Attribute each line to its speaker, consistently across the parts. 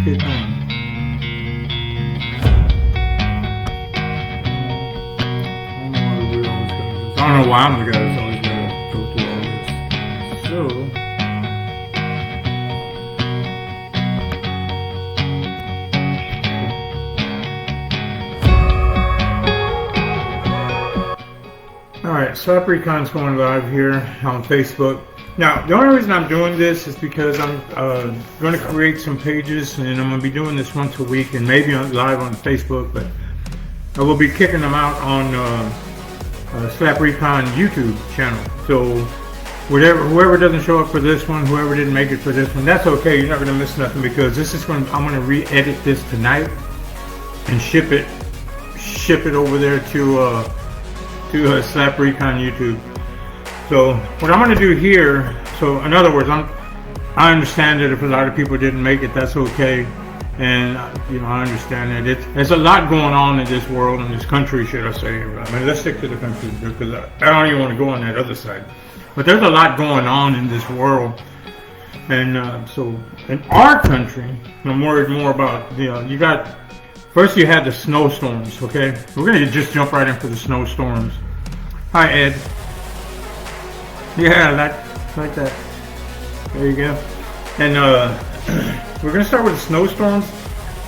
Speaker 1: get going. I don't know why I'm the guy that's always got to go through all this. So, alright, Slap Recon's going live here on Facebook. Now, the only reason I'm doing this is because I'm going to create some pages, and I'm going to be doing this once a week, and maybe live on Facebook, but I will be kicking them out on Slap Recon YouTube channel. So whoever doesn't show up for this one, whoever didn't make it for this one, that's okay. You're not going to miss nothing, because this is I'm going to re-edit this tonight and ship it over there to Slap Recon YouTube. So what I'm going to do here, so in other words, I understand that if a lot of people didn't make it, that's okay. And I understand that there's a lot going on in this world, in this country, should I say. I mean, let's stick to the country, because I don't even want to go on that other side. But there's a lot going on in this world. And so in our country, I'm worried more about, first you had the snowstorms, okay? We're going to just jump right in for the snowstorms. Hi, Ed. Yeah, like that. There you go. And we're going to start with the snowstorms.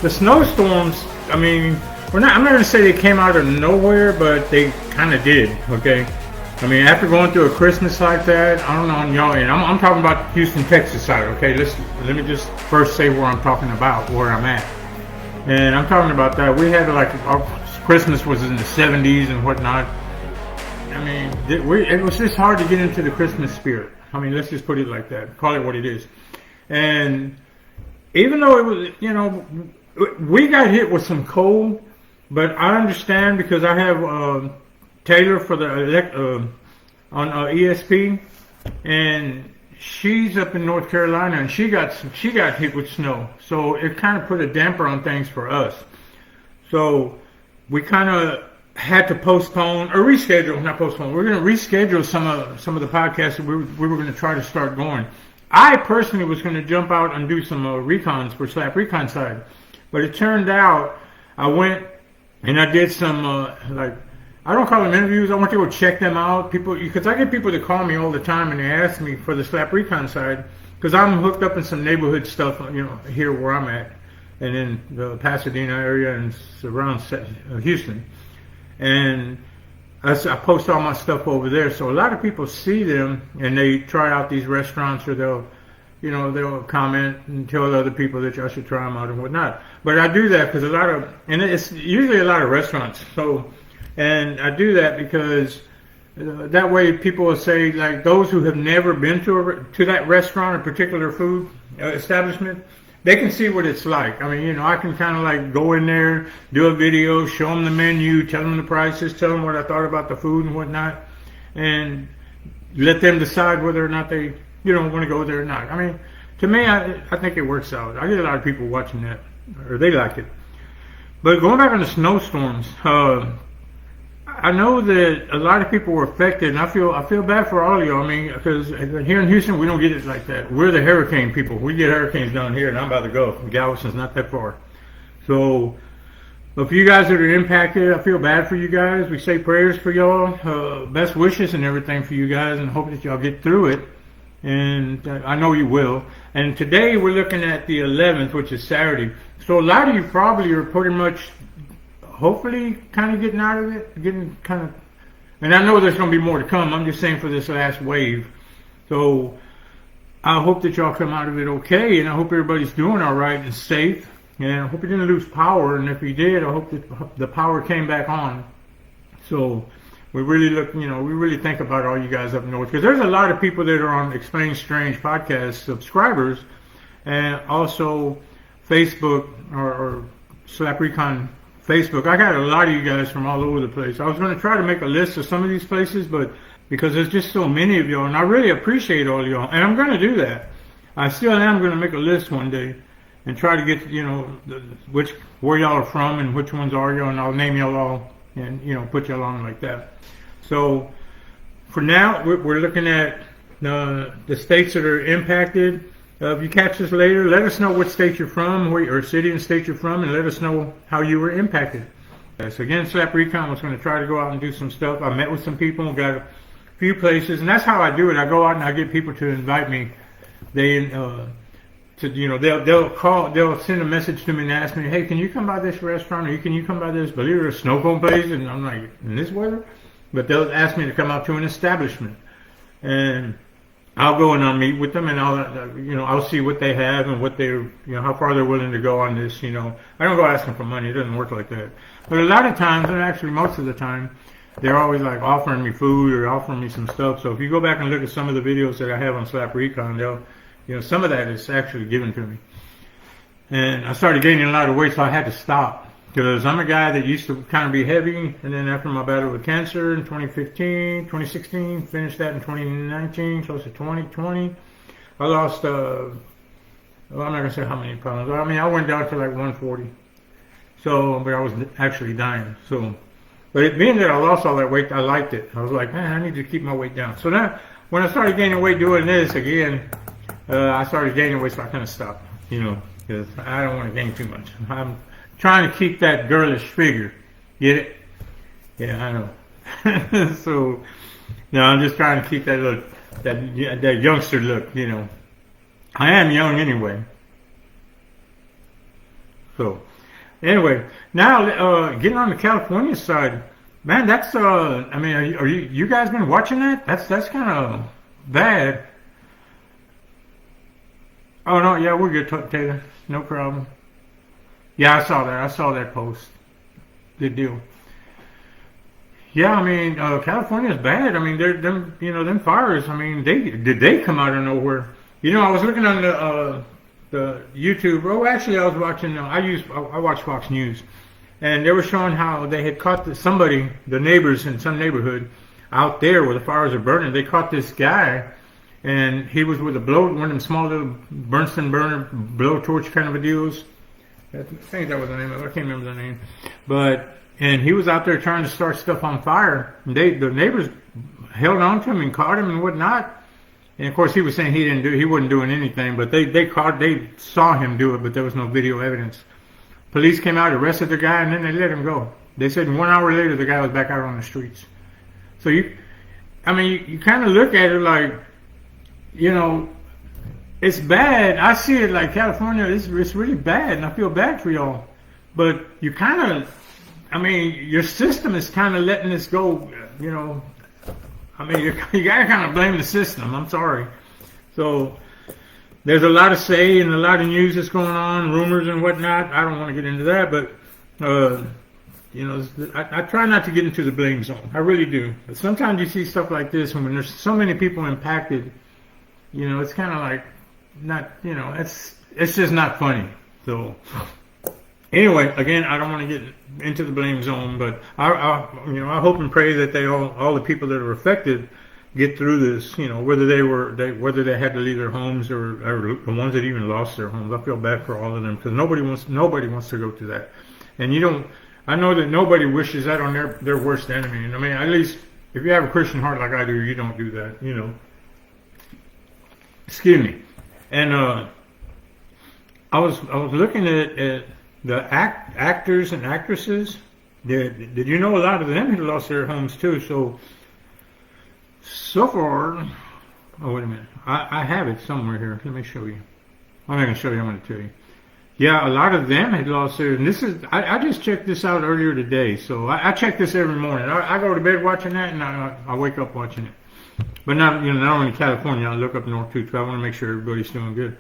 Speaker 1: The snowstorms, I mean, I'm not going to say they came out of nowhere, but they kind of did, okay? I mean, after going through a Christmas like that, I don't know on y'all end. I'm talking about Houston, Texas side, okay? Let me just first say where I'm talking about, where I'm at. And I'm talking about that. We had our Christmas was in the 70s and whatnot. I mean, it was just hard to get into the Christmas spirit. I mean, let's just put it like that. Call it what it is. And even though it was, we got hit with some cold, but I understand, because I have Taylor for the on ESP, and she's up in North Carolina, and she got hit with snow, so it kind of put a damper on things for us. So we kind of had to postpone or reschedule, not postpone. We're going to reschedule some of the podcasts that we were going to try to start going. I personally was going to jump out and do some recons for Slap Recon side, but it turned out I went and I did some I don't call them interviews. I want to go check them out. Because I get people that call me all the time and they ask me for the Slap Recon side, because I'm hooked up in some neighborhood stuff, here where I'm at, and in the Pasadena area and around Houston. And I post all my stuff over there, so a lot of people see them and they try out these restaurants, or they'll comment and tell other people that y'all should try them out and whatnot. But I do that because it's usually a lot of restaurants. So, and I do that because that way people will say, like, those who have never been to that restaurant or particular food establishment, they can see what it's like. I mean, I can kind of like go in there, do a video, show them the menu, tell them the prices, tell them what I thought about the food and whatnot, and let them decide whether or not they, want to go there or not. I mean, to me, I think it works out. I get a lot of people watching that, or they like it. But going back on the snowstorms, I know that a lot of people were affected, and I feel bad for all of you. I mean, because here in Houston, we don't get it like that. We're the hurricane people. We get hurricanes down here, and I'm by the Gulf. Galveston's not that far. So, if you guys that are impacted, I feel bad for you guys. We say prayers for y'all, best wishes and everything for you guys, and hope that y'all get through it. And I know you will. And today we're looking at the 11th, which is Saturday. So a lot of you probably are pretty much, hopefully, kind of getting out of it, and I know there's going to be more to come. I'm just saying for this last wave. So I hope that y'all come out of it okay, and I hope everybody's doing all right and safe. And I hope you didn't lose power, and if you did, I hope that the power came back on. So we really we really think about all you guys up north, because there's a lot of people that are on Explain Strange podcast subscribers, and also Facebook or Slap Recon Facebook. I got a lot of you guys from all over the place. I was going to try to make a list of some of these places, but because there's just so many of y'all, and I really appreciate all of y'all, and I'm going to do that. I still am going to make a list one day and try to get, where y'all are from and which ones are y'all, and I'll name y'all all and, put y'all on like that. So for now, we're looking at the states that are impacted. if you catch this later, let us know what state you're from, or city and state you're from, and let us know how you were impacted. So again, Slap Recon was going to try to go out and do some stuff. I met with some people and got a few places, and that's how I do it. I go out and I get people to invite me. They they'll send a message to me and ask me, hey, can you come by this restaurant, or can you come by this, believe it or snow cone place? And I'm like, in this weather? But they'll ask me to come out to an establishment, and I'll go and I'll meet with them, and I'll see what they have and what they're, how far they're willing to go on this. I don't go asking for money. It doesn't work like that. But a lot of times, and actually most of the time, they're always like offering me food or offering me some stuff. So if you go back and look at some of the videos that I have on Slap Recon, they'll, some of that is actually given to me. And I started gaining a lot of weight, so I had to stop. Because I'm a guy that used to kind of be heavy, and then after my battle with cancer in 2016, finished that in 2019, close to 2020, I lost, I'm not going to say how many pounds. I mean, I went down to like 140. So, but I was actually dying. So, but it being that I lost all that weight, I liked it. I was like, man, I need to keep my weight down. So now, when I started gaining weight doing this again, I started gaining weight, so I kind of stopped, because I don't want to gain too much. I'm trying to keep that girlish figure. Get it? Yeah, I know. So, no, I'm just trying to keep that look, that youngster look, I am young anyway. So, anyway, now getting on the California side, man, that's I mean, are you guys been watching that? That's kind of bad. Oh no, yeah, we're good, Taylor. No problem. Yeah, I saw that. I saw that post. Good deal. Yeah, I mean, California's bad. I mean, them fires. I mean, they come out of nowhere. I was looking on the YouTube. Oh, actually, I was watching. I watch Fox News, and they were showing how they had caught the neighbors in some neighborhood out there where the fires are burning. They caught this guy, and he was with one of them small little Bunsen burner blowtorch kind of a deals. I think that was the name of it. I can't remember the name, and he was out there trying to start stuff on fire. And the neighbors held on to him and caught him and whatnot. And of course, he was saying he wasn't doing anything, but they saw him do it, but there was no video evidence. Police came out, arrested the guy, and then they let him go. They said 1 hour later the guy was back out on the streets. So you kind of look at it like, it's bad. I see it like California, it's really bad, and I feel bad for y'all. But you kind of, your system is kind of letting this go, you gotta kind of blame the system. I'm sorry. So there's a lot of say and a lot of news that's going on, rumors and whatnot. I don't want to get into that, but I try not to get into the blame zone. I really do. But sometimes you see stuff like this, and when there's so many people impacted, it's kind of like not, it's just not funny. So anyway, again, I don't want to get into the blame zone, but I hope and pray that all the people that are affected get through this. Whether they had to leave their homes or the ones that even lost their homes. I feel bad for all of them because nobody wants to go through that. And I know that nobody wishes that on their worst enemy. And at least if you have a Christian heart like I do, you don't do that. Excuse me. And I was looking at the actors and actresses. Did you know a lot of them had lost their homes too? So far, oh wait a minute, I have it somewhere here. Let me show you. I'm not gonna show you. I'm gonna tell you. Yeah, a lot of them had lost their. And this is I just checked this out earlier today. So I check this every morning. I go to bed watching that, and I wake up watching it. But not only California. I look up north too. I want to make sure everybody's doing good.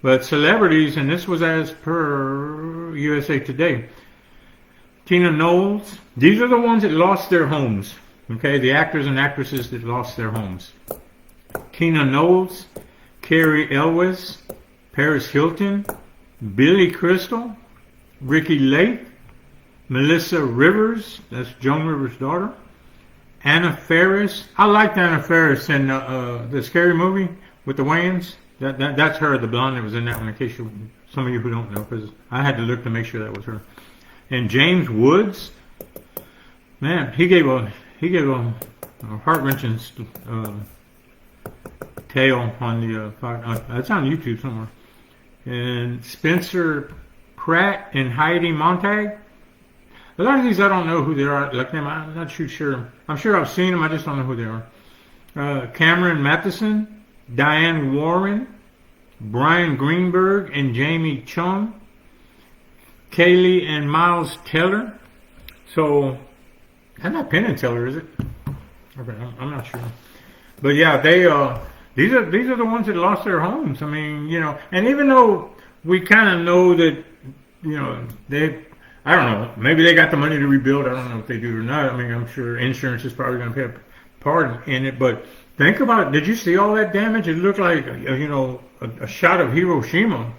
Speaker 1: But celebrities, and this was as per USA Today. Tina Knowles. These are the ones that lost their homes. Okay, the actors and actresses that lost their homes. Tina Knowles, Carrie Elwes, Paris Hilton, Billy Crystal, Ricky Lake, Melissa Rivers, that's Joan Rivers' daughter, Anna Faris. I liked Anna Faris in the Scary Movie with the Wayans. That's her, the blonde that was in that one, in case some of you who don't know, because I had to look to make sure that was her. And James Woods, man, he gave a heart-wrenching Tale on the it's on YouTube somewhere. And Spencer Pratt and Heidi Montag. A lot of these I don't know who they are. Like them, I'm not too sure. I'm sure I've seen them. I just don't know who they are. Cameron Matheson, Diane Warren, Brian Greenberg, and Jamie Chung. Kaylee and Miles Teller. So, that's not Penn and Teller, is it? Okay, I'm not sure. But yeah, these are the ones that lost their homes. I mean, and even though we kind of know that, I don't know, maybe they got the money to rebuild. I don't know if they do or not. I mean, I'm sure insurance is probably going to play a part in it. But think about it. Did you see all that damage? It looked like, a shot of Hiroshima.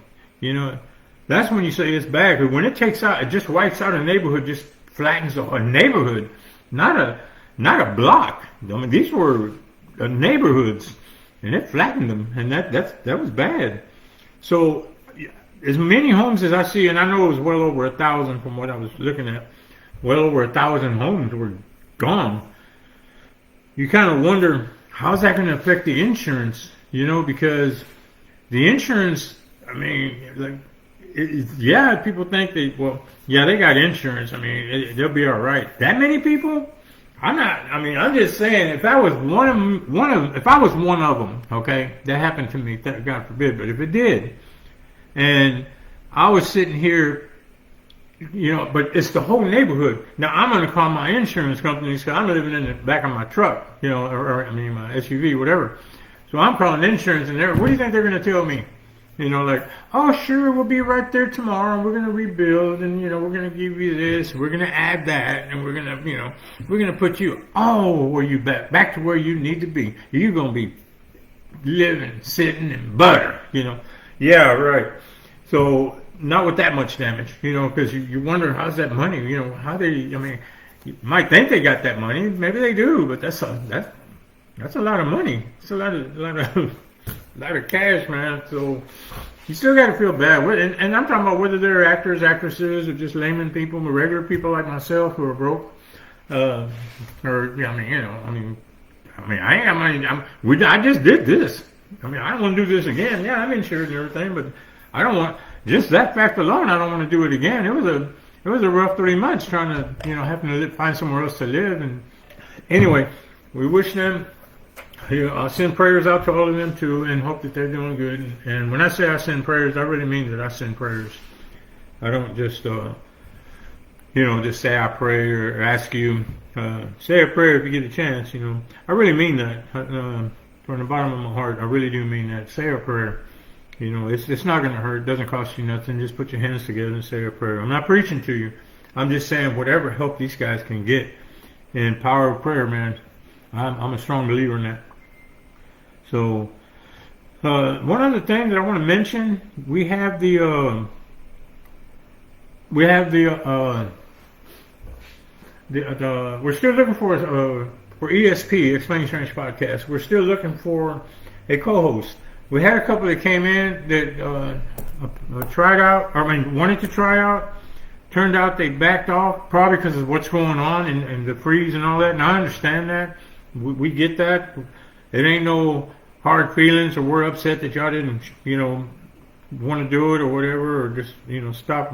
Speaker 1: That's when you say it's bad. Because when it takes out, it just wipes out a neighborhood, just flattens a neighborhood, not a block. I mean, these were neighborhoods, and it flattened them, and that was bad. So, as many homes as I see, and I know it was well over 1,000 from what I was looking at, well over 1,000 homes were gone. You kind of wonder, how's that going to affect the insurance? Because the insurance, I mean, people think they got insurance. I mean, they'll be all right. That many people? I'm just saying, if I was if I was one of them, okay, that happened to me, God forbid, but if it did, and I was sitting here, but it's the whole neighborhood. Now, I'm going to call my insurance company because I'm living in the back of my truck, or my SUV, whatever. So I'm calling insurance, and what do you think they're going to tell me? Like, oh, sure, we'll be right there tomorrow, and we're going to rebuild, and, we're going to give you this, we're going to add that, and we're going to, we're going to put you where you back to where you need to be. You're going to be living, sitting in butter, Yeah, right. So, not with that much damage, because you wonder, how's that money, you might think they got that money, maybe they do, but that's a lot of money. It's a lot of cash, man. So you still got to feel bad. And I'm talking about whether they're actors, actresses, or just layman people, regular people like myself who are broke. I just did this. I don't want to do this again. Yeah, I'm insured and everything, but I don't want, just that fact alone, I don't want to do it again. It was a rough 3 months trying to, having to find somewhere else to live. And anyway, we wish them, I send prayers out to all of them too, and hope that they're doing good. And when I say I send prayers, I really mean that I send prayers. I don't just, just say I pray or ask you, say a prayer if you get a chance. I really mean that from the bottom of my heart. I really do mean that. Say a prayer. It's not going to hurt. It doesn't cost you nothing. Just put your hands together and say a prayer. I'm not preaching to you. I'm just saying whatever help these guys can get. And power of prayer, man. I'm a strong believer in that. So, one other thing that I want to mention, we're still looking for ESP, Explaining Strange Podcast. We're still looking for a co-host. We had a couple that came in that wanted to try out. Turned out they backed off, probably because of what's going on and the freeze and all that. And I understand that. We get that. It ain't no hard feelings or we're upset that y'all didn't, want to do it or whatever, or just, stop,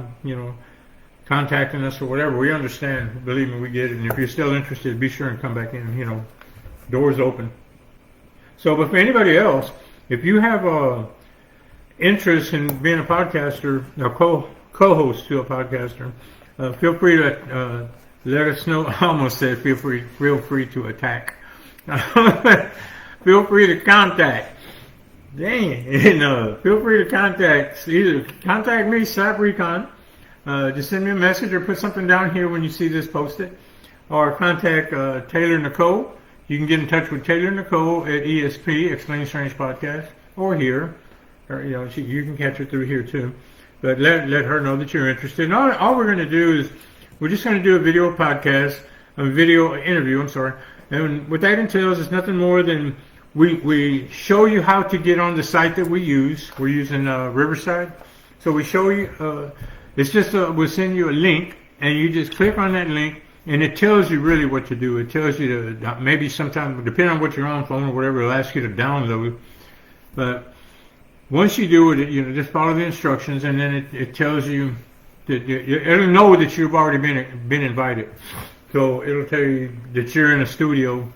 Speaker 1: contacting us or whatever. We understand. Believe me, we get it. And if you're still interested, be sure and come back in, doors open. So, but for anybody else, if you have interest in being a podcaster, a co-host to a podcaster, feel free to let us know. I almost said feel free to attack. Feel free to contact. Feel free to contact. Either contact me, Slap Recon. Just send me a message or put something down here when you see this posted. Or contact Taylor Nicole. You can get in touch with Taylor Nicole at ESP, Explain Strange Podcast, or here. Or, you can catch her through here too. But let her know that you're interested. And all we're going to do is, we're just going to do a video podcast, a video interview, And what that entails is nothing more than we show you how to get on the site that we use. We're using Riverside. So we show you, it's just, we'll send you a link, and you just click on that link, and it tells you really what to do. It tells you to, maybe sometime, depending on what you're on phone or whatever, it'll ask you to download But once you do it, just follow the instructions, and then it tells you that it'll know that you've already been invited. So it'll tell you that you're in a studio,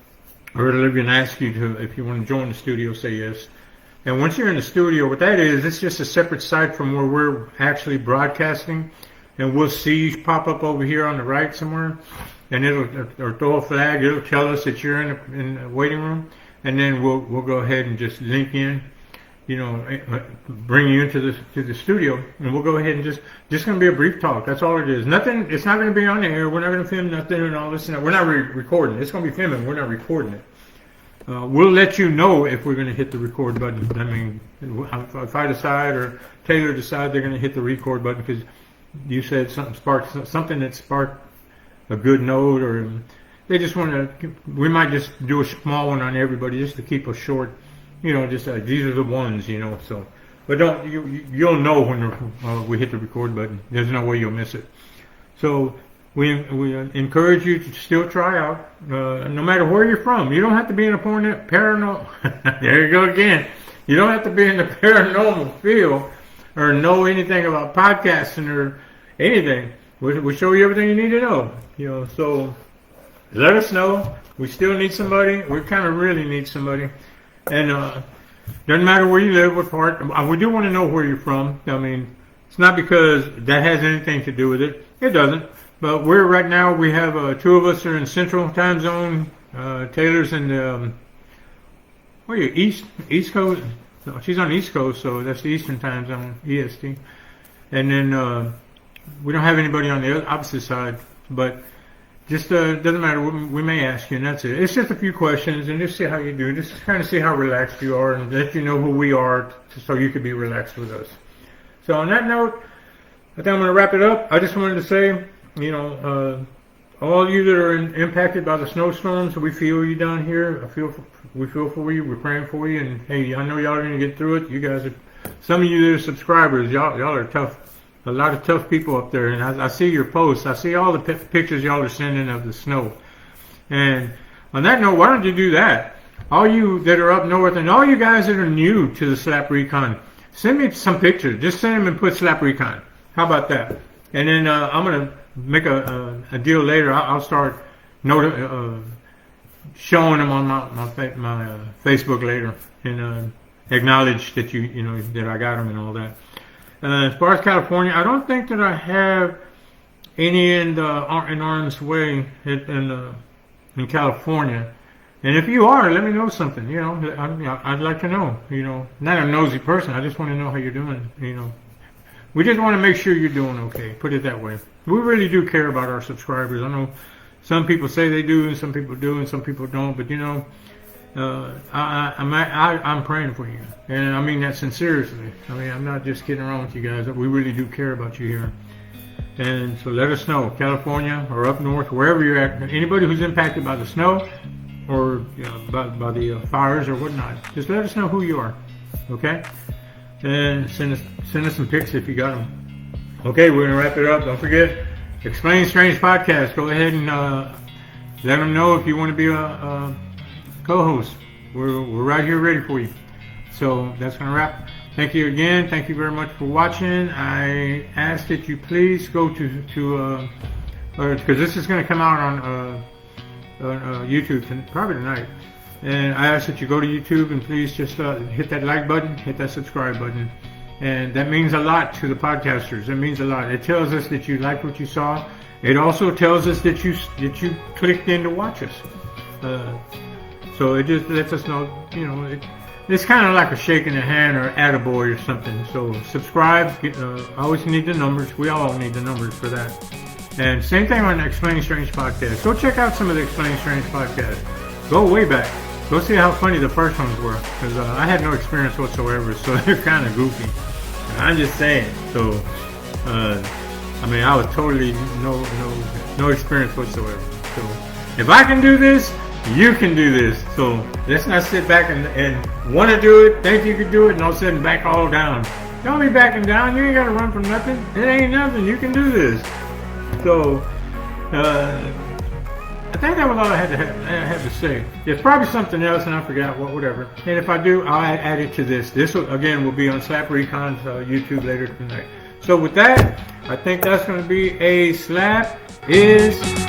Speaker 1: or it'll even ask you to, if you want to join the studio, say yes. And once you're in the studio, what that is, it's just a separate site from where we're actually broadcasting. And we'll see you pop up over here on the right somewhere, and it'll or throw a flag. It'll tell us that you're in the waiting room, and then we'll go ahead and just link in, bring you into the studio, and we'll go ahead and just going to be a brief talk. That's all it is. Nothing. It's not going to be on the air. We're not going to film nothing and all this. We're not recording. It's going to be filming. We're not recording it. We'll let you know if we're going to hit the record button. I mean, if I decide or Taylor decide they're going to hit the record button because you said something that sparked a good note, or they just want to. We might just do a small one on everybody just to keep us short. Just these are the ones. So, but you'll know when we hit the record button. There's no way you'll miss it. So we encourage you to still try out, no matter where you're from. You don't have to be in a paranormal. There you go again. You don't have to be in the paranormal field or know anything about podcasting or anything. We'll show you everything you need to know. So let us know. We still need somebody. We kind of really need somebody. And doesn't matter where you live, what part. We do want to know where you're from. I mean, it's not because that has anything to do with it. It doesn't. But right now, we have two of us are in Central Time Zone. Taylor's in the, where are you, East Coast? No, she's on the East Coast, so that's the Eastern Time Zone, EST. And then we don't have anybody on the opposite side, but just doesn't matter. We may ask you, and that's it. It's just a few questions, and just see how you do. Just kind of see how relaxed you are, and let you know who we are, so you can be relaxed with us. So on that note, I think I'm going to wrap it up. I just wanted to say, all you that are impacted by the snowstorms, we feel you down here. We feel for you. We're praying for you, and hey, I know y'all are going to get through it. You guys are, some of you that are subscribers, y'all are tough. A lot of tough people up there, and I see your posts. I see all the pictures y'all are sending of the snow. And on that note, why don't you do that? All you that are up north, and all you guys that are new to the Slap Recon, send me some pictures. Just send them and put Slap Recon. How about that? And then I'm gonna make a deal later. I'll start showing them on my Facebook later, and acknowledge that that I got them and all that. As far as California, I don't think that I have any in harm's way in California. And if you are, let me know something. I'd like to know. Not a nosy person. I just want to know how you're doing. We just want to make sure you're doing okay. Put it that way. We really do care about our subscribers. I know some people say they do, and some people do, and some people don't. But I'm praying for you, and I mean that sincerely. I mean, I'm not just kidding around with you guys. We really do care about you here. And so let us know, California or up north, wherever you're at. Anybody who's impacted by the snow or by the fires or whatnot, just let us know who you are. Okay? And send us some pics if you got them. Okay, we're gonna wrap it up. Don't forget, Explain Strange Podcast. Go ahead and let them know if you want to be a co-host. We're right here ready for you. So that's going to wrap. Thank you again. Thank you very much for watching. I ask that you please go to because this is going to come out on YouTube probably tonight. And I ask that you go to YouTube and please just hit that like button, hit that subscribe button. And that means a lot to the podcasters. It means a lot. It tells us that you liked what you saw. It also tells us that you clicked in to watch us. So it just lets us know, it's kind of like a shake in the hand or attaboy or something. So subscribe. I always need the numbers. We all need the numbers for that. And same thing on the Explain Strange Podcast. Go check out some of the Explain Strange Podcasts. Go way back. Go see how funny the first ones were. Because I had no experience whatsoever, so they're kind of goofy. I'm just saying. So, I was totally no experience whatsoever. So, if I can do this, you can do this. So let's not sit back and want to do it, think you can do it, and all of a sudden back all down. Don't be backing down. You ain't got to run from nothing. It ain't nothing. You can do this. So I think that was all I had to say. There's probably something else and I forgot what, whatever. And if I do, I'll add it to this. This will, again, will be on Slap Recon's YouTube later tonight. So with that, I think that's going to be a Slap is